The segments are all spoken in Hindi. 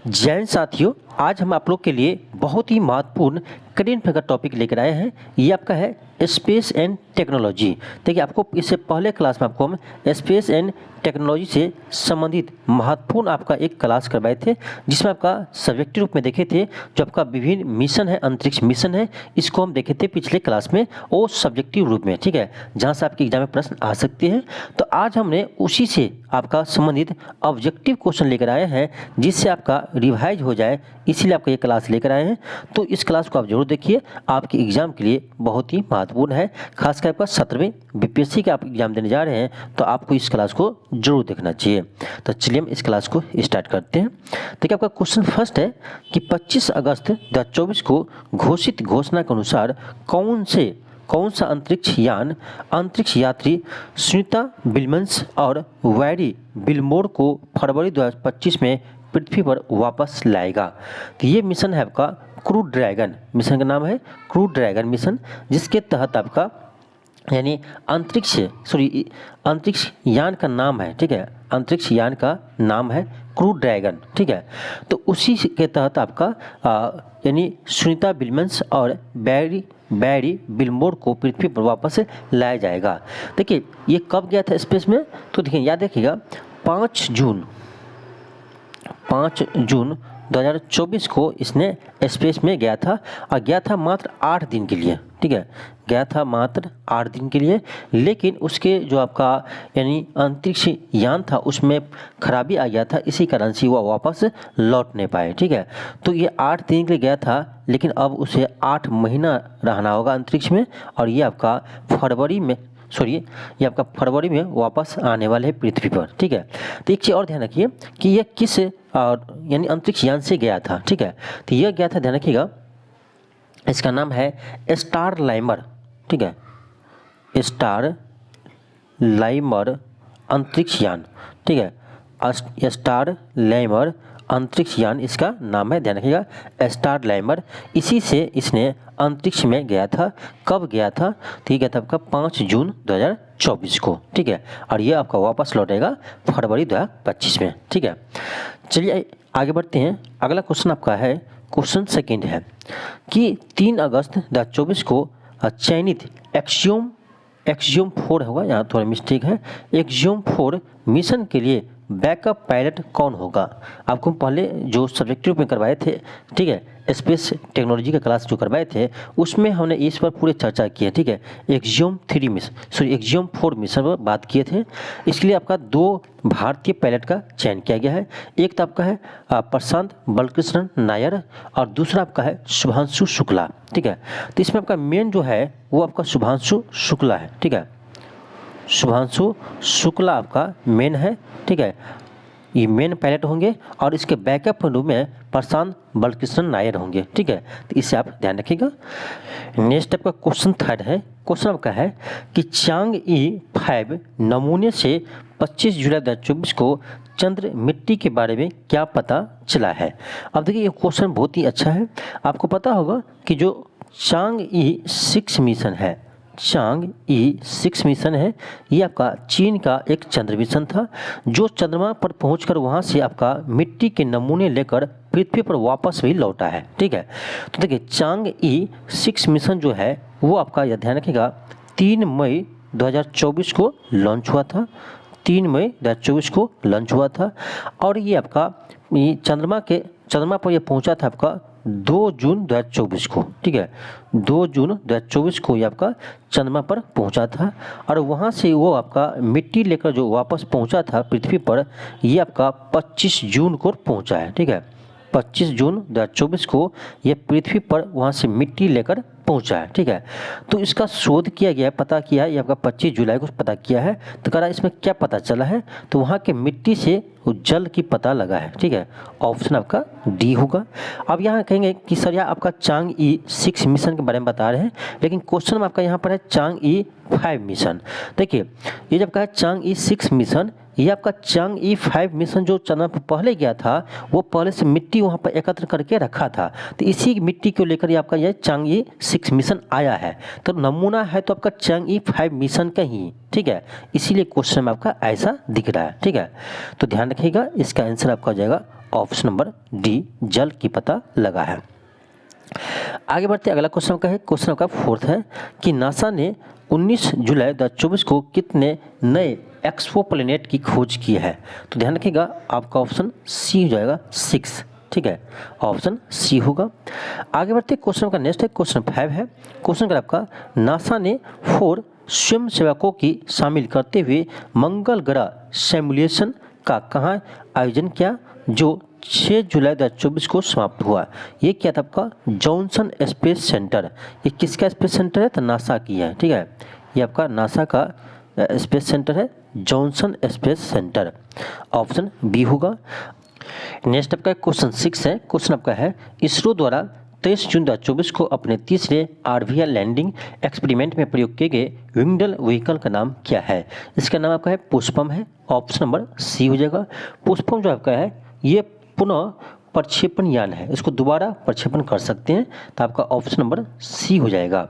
जैन साथियों, आज हम आप लोग के लिए बहुत ही महत्वपूर्ण करेंट अफेयर का टॉपिक लेकर आए हैं। ये आपका है स्पेस एंड टेक्नोलॉजी। देखिए, आपको इससे पहले क्लास में आपको हम स्पेस एंड टेक्नोलॉजी से संबंधित महत्वपूर्ण आपका एक क्लास करवाए थे, जिसमें आपका सब्जेक्टिव रूप में देखे थे। जो आपका विभिन्न मिशन है, अंतरिक्ष मिशन है, इसको हम देखे थे पिछले क्लास में, वो सब्जेक्टिव रूप में, ठीक है, जहाँ से आपके एग्जाम में प्रश्न आ सकते हैं। तो आज हमने उसी से आपका संबंधित ऑब्जेक्टिव क्वेश्चन लेकर आए हैं, जिससे आपका रिवाइज हो जाए, इसीलिए आपका ये क्लास लेकर आए हैं। तो इस क्लास को आप जरूर देखिए, आपके एग्जाम के लिए बहुत ही महत्वपूर्ण है। खासकर आपका 17वें बीपीएससी के आप एग्जाम देने जा रहे हैं, तो आपको इस क्लास को जरूर देखना चाहिए। तो चलिए हम इस क्लास को स्टार्ट करते हैं। देखिए, आपका क्वेश्चन फर्स्ट है कि 25 अगस्त 2024 को घोषित घोषणा के अनुसार कौन सा अंतरिक्ष यात्री सुनीता विलियम्स और वैरी विल्मोर को फरवरी 2025 में पृथ्वी पर वापस लाएगा। तो ये मिशन है आपका क्रू ड्रैगन। मिशन का नाम है क्रू ड्रैगन मिशन, जिसके तहत आपका यानी अंतरिक्ष यान का नाम है, ठीक है, अंतरिक्ष यान का नाम है क्रू ड्रैगन, ठीक है। तो उसी के तहत आपका यानी सुनीता विलियम्स और बैरी विल्मोर को पृथ्वी पर वापस लाया जाएगा। देखिए, ये कब गया था स्पेस में, तो देखिए याद रखिएगा 5 जून 2024 को इसने स्पेस में गया था, और गया था मात्र 8 दिन के लिए, ठीक है, गया था मात्र 8 दिन के लिए। लेकिन उसके जो आपका यानी अंतरिक्ष यान था, उसमें खराबी आ गया था, इसी कारण से वह वापस लौट नहीं पाए, ठीक है। तो ये 8 दिन के लिए गया था, लेकिन अब उसे 8 महीना रहना होगा अंतरिक्ष में, और ये आपका फरवरी में वापस आने वाले हैं पृथ्वी पर, ठीक है। तो एक चीज़ और ध्यान रखिए कि यह किस यानी अंतरिक्ष यान से गया था, ठीक है। तो यह गया था, ध्यान रखिएगा, इसका नाम है स्टारलाइमर, ठीक है, स्टारलाइमर अंतरिक्ष यान, ठीक है, स्टारलाइमर अंतरिक्ष यान इसका नाम है, ध्यान रखिएगा, स्टारलाइमर। इसी से इसने अंतरिक्ष में गया था। कब गया था, तो ये गया था आपका 5 जून 2024 को, ठीक है, और ये आपका वापस लौटेगा फरवरी 2025 में, ठीक है। चलिए आगे बढ़ते हैं। अगला क्वेश्चन आपका है, क्वेश्चन सेकंड है कि 3 अगस्त 2024 को चयनित एक्सियोम 4 होगा, यहाँ थोड़ा मिस्टेक है, एक्सियोम 4 मिशन के लिए बैकअप पायलट कौन होगा। आपको पहले जो सब्जेक्टिव में करवाए थे, ठीक है, स्पेस टेक्नोलॉजी का क्लास जो करवाए थे, उसमें हमने इस पर पूरी चर्चा की है, ठीक है। एक्सियोम 4 मिशन पर बात किए थे। इसके लिए आपका 2 भारतीय पायलट का चयन किया गया है। एक तो आपका है प्रशांत बलकृष्ण नायर, और दूसरा आपका है शुभांशु शुक्ला, ठीक है। तो इसमें आपका मेन जो है वो आपका शुभांशु शुक्ला है, ठीक है, शुभांशु शुक्ला आपका मेन है, ठीक है, ये मेन पायलट होंगे, और इसके बैकअप रूप में प्रशांत बलकृष्ण नायर होंगे, ठीक है। तो इसे आप ध्यान रखिएगा। नेक्स्ट आपका क्वेश्चन थर्ड है। क्वेश्चन आपका है कि चांग-ई 5 नमूने से 25 जुलाई 2024 को चंद्र मिट्टी के बारे में क्या पता चला है। अब देखिए, ये क्वेश्चन बहुत ही अच्छा है। आपको पता होगा कि जो चांग-ई 6 मिशन है, ये आपका चीन का एक चंद्र मिशन था, जो चंद्रमा पर पहुंचकर वहां से आपका मिट्टी के नमूने लेकर पृथ्वी पर वापस भी लौटा है, ठीक है। तो देखिए, चांग-ई 6 मिशन जो है वो आपका, यह ध्यान रखिएगा, 3 मई 2024 को लॉन्च हुआ था, 3 मई 2024 को लॉन्च हुआ था, और ये आपका चंद्रमा पर यह पहुंचा था आपका 2 जून 2024 को, ठीक है, 2 जून 2024 को ये आपका चंद्रमा पर पहुंचा था, और वहां से वो आपका मिट्टी लेकर जो वापस पहुंचा था पृथ्वी पर, ये आपका 25 जून को पहुंचा है, ठीक है, 25 जून 2024 को ये पृथ्वी पर वहां से मिट्टी लेकर पहुंचा है, ठीक है। तो इसका शोध किया गया है, पता किया है, ये आपका 25 जुलाई को पता किया है। तो कह रहा है इसमें क्या पता चला है, तो वहाँ के मिट्टी से जल की पता लगा है, ठीक है, ऑप्शन आपका डी होगा। अब यहाँ कहेंगे कि सर यार आपका चांग-ई 6 मिशन के बारे में बता रहे हैं, लेकिन क्वेश्चन में आपका यहाँ पर है चांग-ई 5 मिशन। देखिए, ये जब कहा चांग-ई 6 मिशन, ये आपका चांग-ई 5 मिशन जो चंद्रमा पर पहले गया था, वो पहले से मिट्टी वहाँ पर एकत्र करके रखा था, तो इसी मिट्टी को लेकर ये आपका यह चांग-ई 6 मिशन आया है। तो नमूना है तो आपका चांग-ई 5 मिशन का ही, ठीक है, इसीलिए क्वेश्चन में आपका ऐसा दिख रहा है, ठीक है। तो ध्यान रखिएगा, इसका आंसर आपका हो जाएगा ऑप्शन नंबर डी जल की पता लगा है। आगे बढ़ते अगला क्वेश्चन का है, क्वेश्चन का फोर्थ है कि नासा ने 19 जुलाई 2024 को कितने नए एक्सोप्लैनेट की खोज की है। तो ध्यान रखिएगा आपका ऑप्शन सी हो जाएगा 6, ठीक है, ऑप्शन सी होगा। आगे बढ़ते क्वेश्चन का नेक्स्ट है, क्वेश्चन 5 है। क्वेश्चन का आपका नासा ने 4 स्वयंसेवकों की शामिल करते हुए मंगल ग्रह सिमुलेशन का कहाँ आयोजन किया, जो 6 जुलाई 2024 को समाप्त हुआ। ये क्या था आपका जॉनसन स्पेस सेंटर। ये किसका स्पेस सेंटर है, तो नासा की है, ठीक है, ये आपका नासा का स्पेस सेंटर है, Johnson space centre, option B होगा। नेक्स्ट आपका क्वेश्चन 6 है। क्वेश्चन आपका है इसरो द्वारा 23 जून 2024 को अपने तीसरे आरवीएल लैंडिंग एक्सपेरिमेंट में प्रयोग किए गए विंगड व्हीकल का नाम क्या है। इसका नाम आपका है पुष्पम है, ऑप्शन नंबर सी हो जाएगा। पुष्पम जो आपका है ये पुनः प्रक्षेपण यान है, इसको दोबारा प्रक्षेपण कर सकते हैं, तो आपका ऑप्शन नंबर सी हो जाएगा।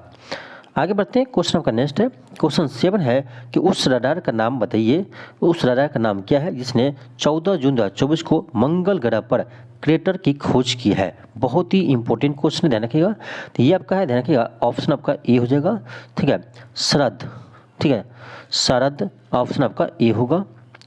आगे बढ़ते हैं, क्वेश्चन आपका नेक्स्ट है, क्वेश्चन 7 है कि उस रडार का नाम बताइए, उस रडार का नाम क्या है जिसने 14 जून 2024 को मंगल ग्रह पर क्रेटर की खोज की है। बहुत ही इंपॉर्टेंट क्वेश्चन, ध्यान रखिएगा। तो ये आपका है, ध्यान रखिएगा, ऑप्शन आपका ए हो जाएगा, ठीक है, शरद, ठीक है, शरद ऑप्शन आपका ए होगा,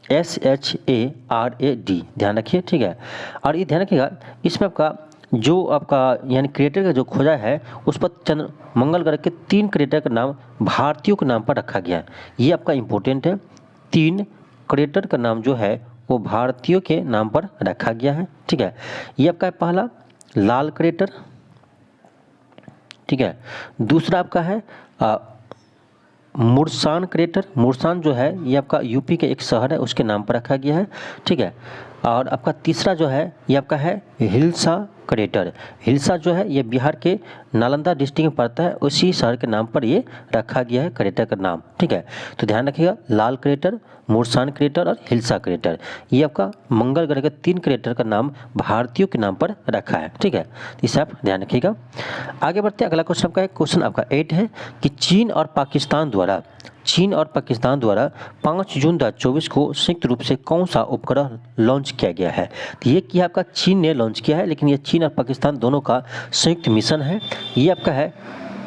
SHARAD, ध्यान रखिए, ठीक है। और ये ध्यान रखिएगा इसमें आपका जो आपका यानी क्रिएटर का जो खोजा है उस पर मंगल ग्रह के 3 क्रिएटर का नाम भारतीयों के नाम पर रखा गया है। ये आपका इम्पोर्टेंट है, 3 क्रिएटर का नाम जो है वो भारतीयों के नाम पर रखा गया है, ठीक है। ये आपका है पहला लाल क्रिएटर, ठीक है, दूसरा आपका है मुरसान क्रेटर, मुरसान जो है ये आपका यूपी के एक शहर है उसके नाम पर रखा गया है, ठीक है। और आपका तीसरा जो है ये आपका है हिल्सा क्रेटर, हिल्सा जो है ये बिहार के नालंदा डिस्ट्रिक्ट में पड़ता है, उसी शहर के नाम पर ये रखा गया है क्रेटर का नाम, ठीक है। तो ध्यान रखिएगा लाल क्रेटर, मुरसान क्रेटर और हिल्सा क्रेटर, ये आपका मंगल ग्रह के 3 क्रेटर का नाम भारतीयों के नाम पर रखा है, ठीक है, इसे आप ध्यान रखिएगा। आगे बढ़ते हैं, अगला क्वेश्चन आपका है, क्वेश्चन आपका 8 है कि चीन और पाकिस्तान द्वारा 5 जून 2024 को संयुक्त रूप से कौन सा उपग्रह लॉन्च किया गया है। तो ये किया आपका चीन ने लॉन्च किया है, लेकिन ये चीन और पाकिस्तान दोनों का संयुक्त मिशन है। ये आपका है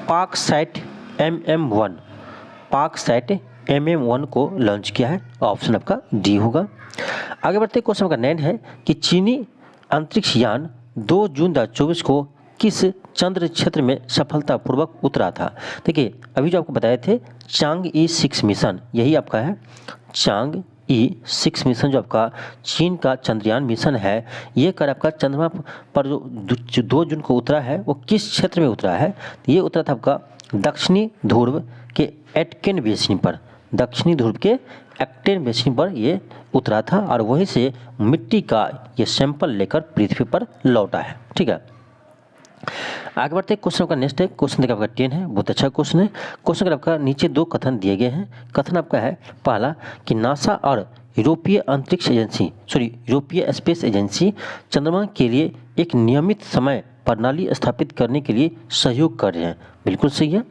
पाकसैट MM1, पाकसैट MM1 को लॉन्च किया है, ऑप्शन आपका डी होगा। आगे बढ़ते क्वेश्चन का 9 है कि चीनी अंतरिक्ष यान 2 जून 2024 को किस चंद्र क्षेत्र में सफलतापूर्वक उतरा था। देखिए अभी जो आपको बताए थे चांगई 6 मिशन, यही आपका है चांगई 6 मिशन, जो आपका चीन का चंद्रयान मिशन है, ये कर आपका चंद्रमा पर जो 2 जून को उतरा है वो किस क्षेत्र में उतरा है। ये उतरा था आपका दक्षिणी ध्रुव के एटकेन बेसिन पर, दक्षिणी ध्रुव के एक्टेन बेसिन पर ये उतरा था और वहीं से मिट्टी का ये सैंपल लेकर पृथ्वी पर लौटा है, ठीक है। आगे बढ़ते क्वेश्चन का नेक्स्ट है, क्वेश्चन देखिए आपका 10 है, बहुत अच्छा क्वेश्चन है। क्वेश्चन का आपका नीचे 2 कथन दिए गए हैं। कथन आपका है पहला कि नासा और यूरोपीय स्पेस एजेंसी चंद्रमा के लिए एक नियमित समय प्रणाली स्थापित करने के लिए सहयोग कर रहे हैं, बिल्कुल सही है।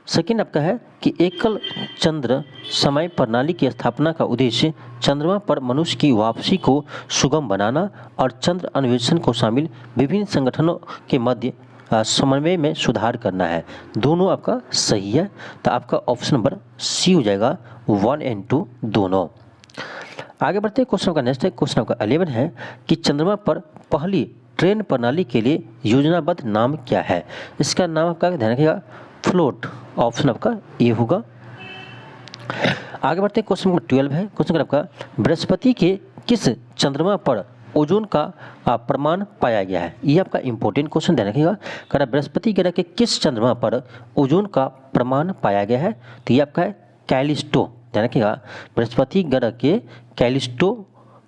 सेकेंड आपका है कि एकल चंद्र समय प्रणाली की स्थापना का उद्देश्य चंद्रमा पर मनुष्य की वापसी को सुगम बनाना और चंद्र अन्वेषण को शामिल विभिन्न संगठनों के मध्य समन्वय में सुधार करना है। दोनों आपका सही है, तो आपका ऑप्शन नंबर सी हो जाएगा, 1 और 2 दोनों। आगे बढ़ते क्वेश्चन का नेक्स्ट है, क्वेश्चन आपका 11 है कि चंद्रमा पर पहली ट्रेन प्रणाली के लिए योजनाबद्ध नाम क्या है। इसका नाम आपका ध्यान रखिएगा फ्लोट, ऑप्शन आपका ए होगा। आगे बढ़ते क्वेश्चन नंबर 12 है। क्वेश्चन नंबर आपका बृहस्पति के किस चंद्रमा पर ओजोन का प्रमाण पाया गया है। ये आपका इंपॉर्टेंट क्वेश्चन ध्यान रखिएगा, कह बृहस्पति ग्रह के किस चंद्रमा पर ओजोन का प्रमाण पाया गया है। तो ये आपका है कैलिस्टो, ध्यान रखिएगा बृहस्पति ग्रह के कैलिस्टो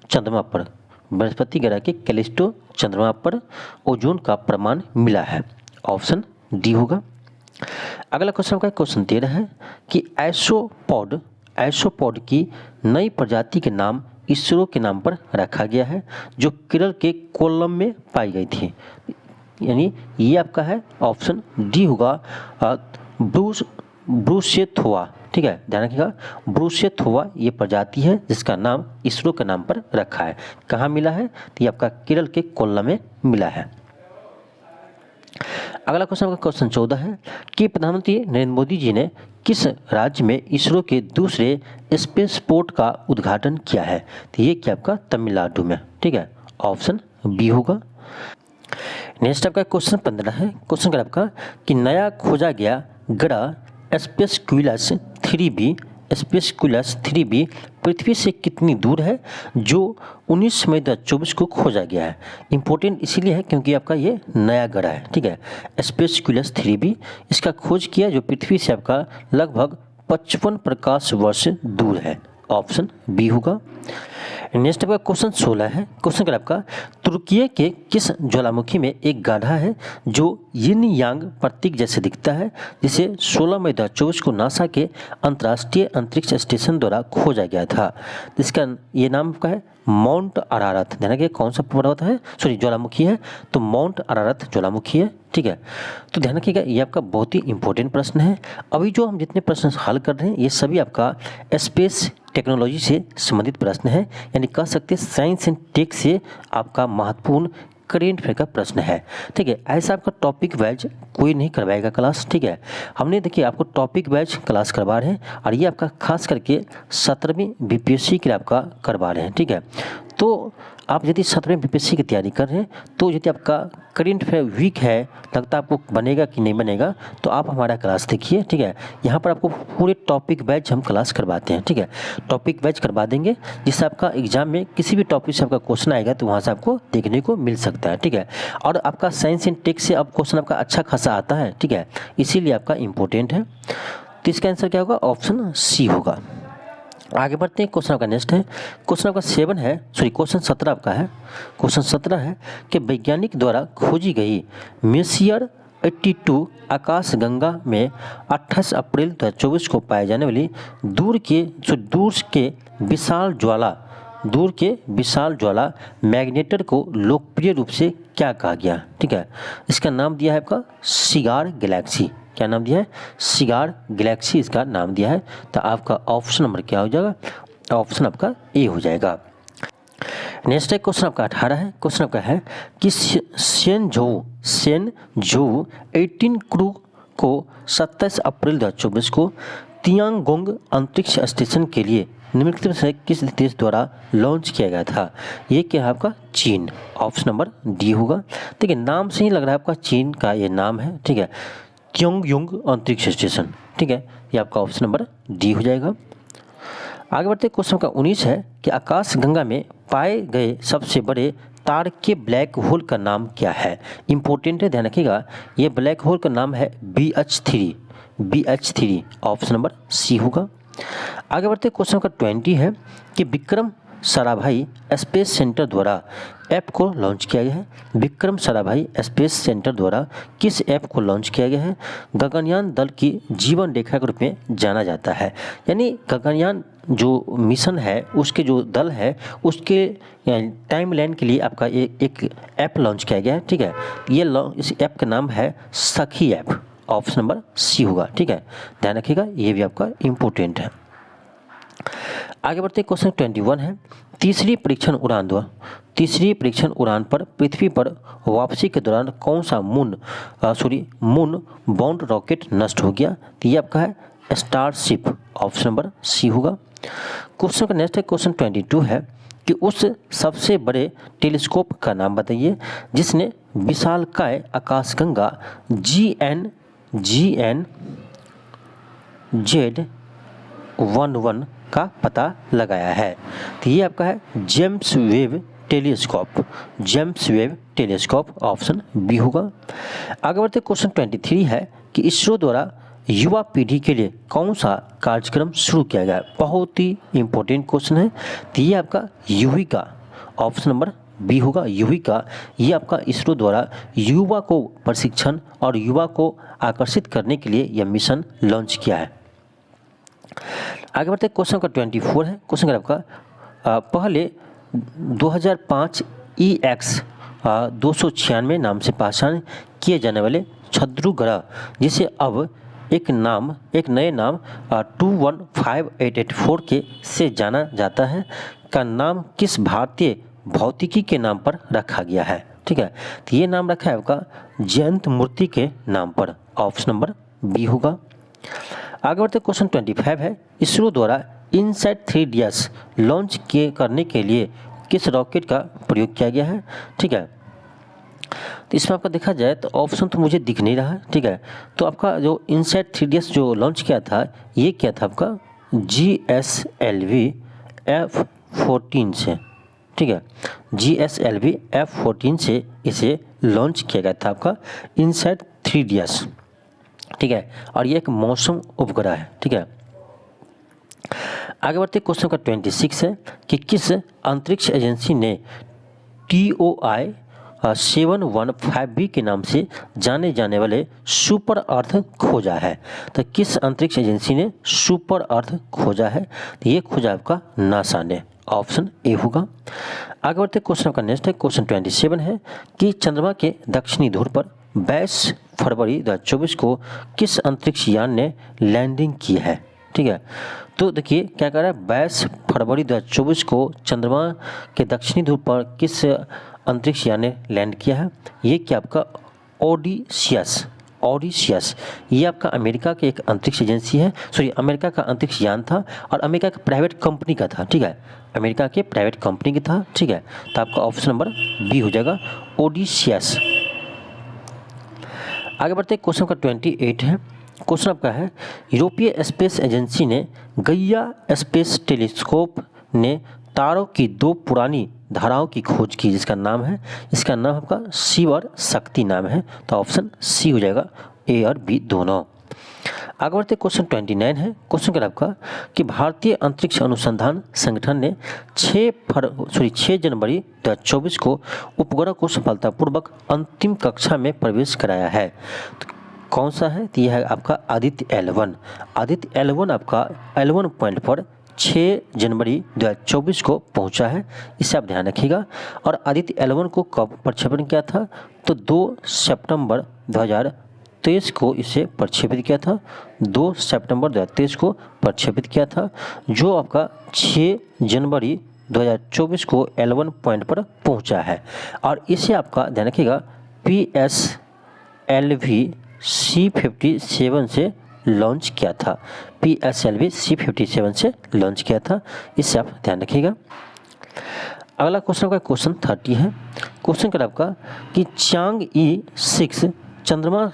चंद्रमा पर, बृहस्पति ग्रह के कैलिस्टो चंद्रमा पर ओजोन का प्रमाण मिला है, ऑप्शन डी होगा। अगला क्वेश्चन का क्वेश्चन 13 है कि आइसोपॉड की नई प्रजाति के नाम इसरो के नाम पर रखा गया है, जो केरल के कोल्लम में पाई गई थी। यानी ये आपका है ऑप्शन डी होगा, ब्रूसेथोआ, ठीक है, ध्यान रखिएगा, ब्रूसेथोआ ये प्रजाति है जिसका नाम इसरो के नाम पर रखा है। कहाँ मिला है? तो ये आपका केरल के कोल्लम में मिला है। अगला क्वेश्चन आपका क्वेश्चन 14 है कि प्रधानमंत्री नरेंद्र मोदी जी ने किस राज्य में इसरो के दूसरे स्पेस पोर्ट का उद्घाटन किया है? तो ये क्या आपका तमिलनाडु में, ठीक है, ऑप्शन बी होगा। नेक्स्ट आपका क्वेश्चन 15 है। क्वेश्चन आपका कि नया खोजा गया ग्रह स्पेसक्यूलस 3b पृथ्वी से कितनी दूर है, जो 19 मई 2024 को खोजा गया है। इंपॉर्टेंट इसीलिए है क्योंकि आपका ये नया ग्रह है, ठीक है, स्पेसक्यूलस 3b, इसका खोज किया जो पृथ्वी से आपका लगभग 55 प्रकाश वर्ष दूर है, ऑप्शन बी होगा। नेक्स्ट आपका क्वेश्चन 16 है। क्वेश्चन का आपका तुर्की के किस ज्वालामुखी में एक गाढ़ा है जो यिन यांग प्रतीक जैसे दिखता है, जिसे 16 मई 2024 को नासा के अंतर्राष्ट्रीय अंतरिक्ष स्टेशन द्वारा खोजा गया था। इसका ये नाम का है माउंट अरारत। ध्यान रखिए कौन सा पर्वत है, सॉरी ज्वालामुखी है, तो माउंट अरारत ज्वालामुखी है, ठीक है। तो ध्यान रखिएगा ये आपका बहुत ही इंपॉर्टेंट प्रश्न है। अभी जो हम जितने प्रश्न हल कर रहे हैं ये सभी आपका स्पेस टेक्नोलॉजी से संबंधित प्रश्न है, यानी कह सकते हैं साइंस एंड टेक से आपका महत्वपूर्ण करेंट अफेयर का प्रश्न है, ठीक है। ऐसा आपका टॉपिक वाइज कोई नहीं करवाएगा क्लास, ठीक है। हमने देखिए आपको टॉपिक वाइज क्लास करवा रहे हैं और ये आपका खास करके 17वीं बीपीएससी के लिए आपका करवा रहे हैं, ठीक है। तो आप यदि 17वीं बीपीएससी की तैयारी कर रहे हैं तो यदि आपका करेंट अफेयर वीक है, लगता है आपको बनेगा कि नहीं बनेगा, तो आप हमारा क्लास देखिए, ठीक है। यहाँ पर आपको पूरे टॉपिक वाइज हम क्लास करवाते हैं, ठीक है। टॉपिक वाइज करवा देंगे जिससे आपका एग्जाम में किसी भी टॉपिक से आपका क्वेश्चन आएगा तो वहाँ से आपको देखने को मिल सकता है, ठीक है। और आपका साइंस एंड टेक से अब क्वेश्चन आपका अच्छा खासा आता है, ठीक है, इसीलिए आपका इम्पोर्टेंट है। तो इसका आंसर क्या होगा? ऑप्शन सी होगा। आगे बढ़ते हैं, क्वेश्चन आपका नेक्स्ट है। क्वेश्चन आपका 7 है, सॉरी क्वेश्चन 17 आपका है। क्वेश्चन 17 है कि वैज्ञानिक द्वारा खोजी गई मेसियर 82 आकाश गंगा में 28 अप्रैल 2024 को पाए जाने वाली दूर के विशाल ज्वाला मैग्नेटर को लोकप्रिय रूप से क्या कहा गया, ठीक है। इसका नाम दिया है आपका सिगार गैलेक्सी। क्या नाम दिया है? सिगार गैलेक्सी इसका नाम दिया है। तो आपका ऑप्शन नंबर क्या हो जाएगा? ऑप्शन आपका ए हो जाएगा। नेक्स्ट है क्वेश्चन आपका 18 है। क्वेश्चन आपका है कि शेनझोउ 18 क्रू को 27 अप्रैल 2024 को तियांगोंग अंतरिक्ष स्टेशन के लिए निम्नलिखित में से किस देश द्वारा लॉन्च किया गया था? ये क्या है आपका? चीन। ऑप्शन नंबर डी होगा। देखिए नाम से ही लग रहा है आपका चीन का ये नाम है, ठीक है, तियांगोंग अंतरिक्ष स्टेशन, ठीक है, ये आपका ऑप्शन नंबर डी हो जाएगा। आगे बढ़ते क्वेश्चन का 19 है कि आकाश गंगा में पाए गए सबसे बड़े तार के ब्लैक होल का नाम क्या है? इंपॉर्टेंट है, ध्यान रखिएगा, ये ब्लैक होल का नाम है BH3। ऑप्शन नंबर सी होगा। आगे बढ़ते क्वेश्चन का 20 है कि विक्रम साराभाई स्पेस सेंटर द्वारा ऐप को लॉन्च किया गया है। विक्रम साराभाई स्पेस सेंटर द्वारा किस ऐप को लॉन्च किया गया है? गगनयान दल की जीवन रेखा के रूप में जाना जाता है, यानी गगनयान जो मिशन है उसके जो दल है उसके टाइमलाइन के लिए आपका एक ऐप लॉन्च किया गया है, ठीक है। ये इस ऐप का नाम है सखी ऐप। ऑप्शन नंबर सी होगा, ठीक है, ध्यान रखिएगा, ये भी आपका इम्पोर्टेंट है। आगे बढ़ते क्वेश्चन 21 है। तीसरी परीक्षण उड़ान पर पृथ्वी पर वापसी के दौरान कौन सा मून बाउंड रॉकेट नष्ट हो गया? तो ये आपका है स्टारशिप। ऑप्शन नंबर सी होगा। क्वेश्चन का नेक्स्ट है क्वेश्चन 22 है कि उस सबसे बड़े टेलीस्कोप का नाम बताइए जिसने विशालकाय आकाशगंगा GNZ11 का पता लगाया है। तो ये आपका है James Webb telescope. Option B होगा। आगे बढ़ते क्वेश्चन 23 है कि इसरो द्वारा युवा पीढ़ी के लिए कौन सा कार्यक्रम शुरू किया गया? बहुत ही इंपॉर्टेंट क्वेश्चन है। तो ये आपका युविका। ऑप्शन नंबर बी होगा, युविका। ये आपका इसरो द्वारा युवा को प्रशिक्षण और युवा को आकर्षित करने के लिए यह मिशन लॉन्च किया है। आगे बढ़ते क्वेश्चन का 24 है। क्वेश्चन का आपका पहले 2005 EX 296 नाम से पहचान किए जाने वाले छद्रु ग्रह जिसे अब एक नए नाम 215884 के से जाना जाता है का नाम किस भारतीय भौतिकी के नाम पर रखा गया है? ठीक है, तो ये नाम रखा है आपका जयंत मूर्ति के नाम पर। ऑप्शन नंबर बी होगा। आगे बढ़ते क्वेश्चन 25 है, इसरो द्वारा इनसैट 3DS लॉन्च करने के लिए किस रॉकेट का प्रयोग किया गया है? ठीक है, तो इसमें आपका देखा जाए तो ऑप्शन तो मुझे दिख नहीं रहा है। ठीक है, तो आपका जो इनसैट 3DS जो लॉन्च किया था ये क्या था आपका GSLV F14 से। ठीक है, GSLV F14 से इसे लॉन्च किया गया था आपका इनसैट 3DS। ठीक है, और ये एक मौसम उपग्रह है। ठीक है, आगे बढ़ते क्वेश्चन का 26 है कि किस अंतरिक्ष एजेंसी ने TOI 715B के नाम से जाने जाने वाले सुपर अर्थ खोजा है? तो किस अंतरिक्ष एजेंसी ने सुपर अर्थ खोजा है? तो ये खोजा आपका नासा ने। ऑप्शन ए होगा। आगे बढ़ते क्वेश्चन का नेक्स्ट है, क्वेश्चन 27 है कि चंद्रमा के दक्षिणी ध्रुव पर 22 फरवरी 2024 को किस अंतरिक्ष यान ने लैंडिंग की है? ठीक है, तो देखिए क्या कह रहा है, 22 फरवरी 2024 को चंद्रमा के दक्षिणी ध्रुव पर किस अंतरिक्ष यान ने लैंड किया है? ये क्या आपका ओडिसियस ये आपका अमेरिका के एक अंतरिक्ष एजेंसी है, सॉरी अमेरिका का अंतरिक्ष यान था और अमेरिका के प्राइवेट कंपनी का था। ठीक है, अमेरिका के प्राइवेट कंपनी का था। ठीक है, तो आपका ऑप्शन नंबर बी हो जाएगा ओडिसियस। आगे बढ़ते क्वेश्चन का 28 है, क्वेश्चन आपका है यूरोपीय स्पेस एजेंसी ने गैया स्पेस टेलीस्कोप ने तारों की 2 पुरानी धाराओं की खोज की जिसका नाम आपका शिव और शक्ति नाम है। तो ऑप्शन सी हो जाएगा, ए और बी दोनों। आगे बढ़ते क्वेश्चन 29 है, क्वेश्चन क्या आपका कि भारतीय अंतरिक्ष अनुसंधान संगठन ने 6 जनवरी 2024 को उपग्रह को सफलतापूर्वक अंतिम कक्षा में प्रवेश कराया है। तो कौन सा है? तो यह है आपका आदित्य L1। आदित्य L1 आपका L1 पॉइंट पर 6 जनवरी 2024 को पहुंचा है, इसे आप ध्यान रखिएगा। और आदित्य L1 को कब प्रक्षेपण किया था? तो 2 सितंबर 2023 को इसे प्रक्षेपित किया था। 2 सितंबर 2023 को प्रक्षेपित किया था, जो आपका 6 जनवरी 2024 को L1 पॉइंट पर पहुंचा है। और इसे आपका ध्यान रखिएगा PSLV C57 से लॉन्च किया था। PSLV C57 से लॉन्च किया था, इससे आप ध्यान रखिएगा। अगला क्वेश्चन का क्वेश्चन 30 है, क्वेश्चन क्या आपका कि चांग-ई 6 चंद्रमा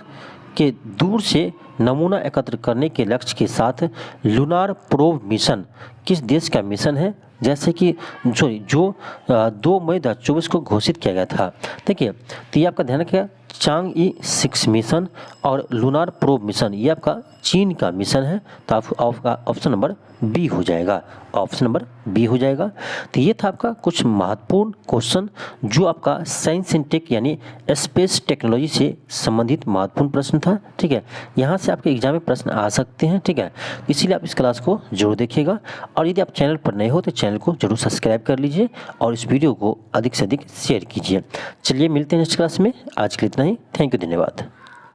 के दूर से नमूना एकत्र करने के लक्ष्य के साथ लूनार प्रोब मिशन किस देश का मिशन है? जैसे कि जो 2 मई 2024 को घोषित किया गया था। देखिए, तो ये आपका ध्यान रखिएगा चांग-ई 6 मिशन और लूनार प्रोब मिशन ये आपका चीन का मिशन है। तो आपका ऑप्शन नंबर बी हो जाएगा, ऑप्शन नंबर बी हो जाएगा। तो ये था आपका कुछ महत्वपूर्ण क्वेश्चन जो आपका साइंस एंड टेक यानी स्पेस टेक्नोलॉजी से संबंधित महत्वपूर्ण प्रश्न था। ठीक है, यहाँ से आपके एग्जाम में प्रश्न आ सकते हैं। ठीक है, इसीलिए आप इस क्लास को जरूर देखिएगा और यदि आप चैनल पर नए हो तो चैनल को जरूर सब्सक्राइब कर लीजिए और इस वीडियो को अधिक से अधिक शेयर कीजिए। चलिए मिलते हैं नेक्स्ट क्लास में, आज के लिए इतना ही। थैंक यू, धन्यवाद।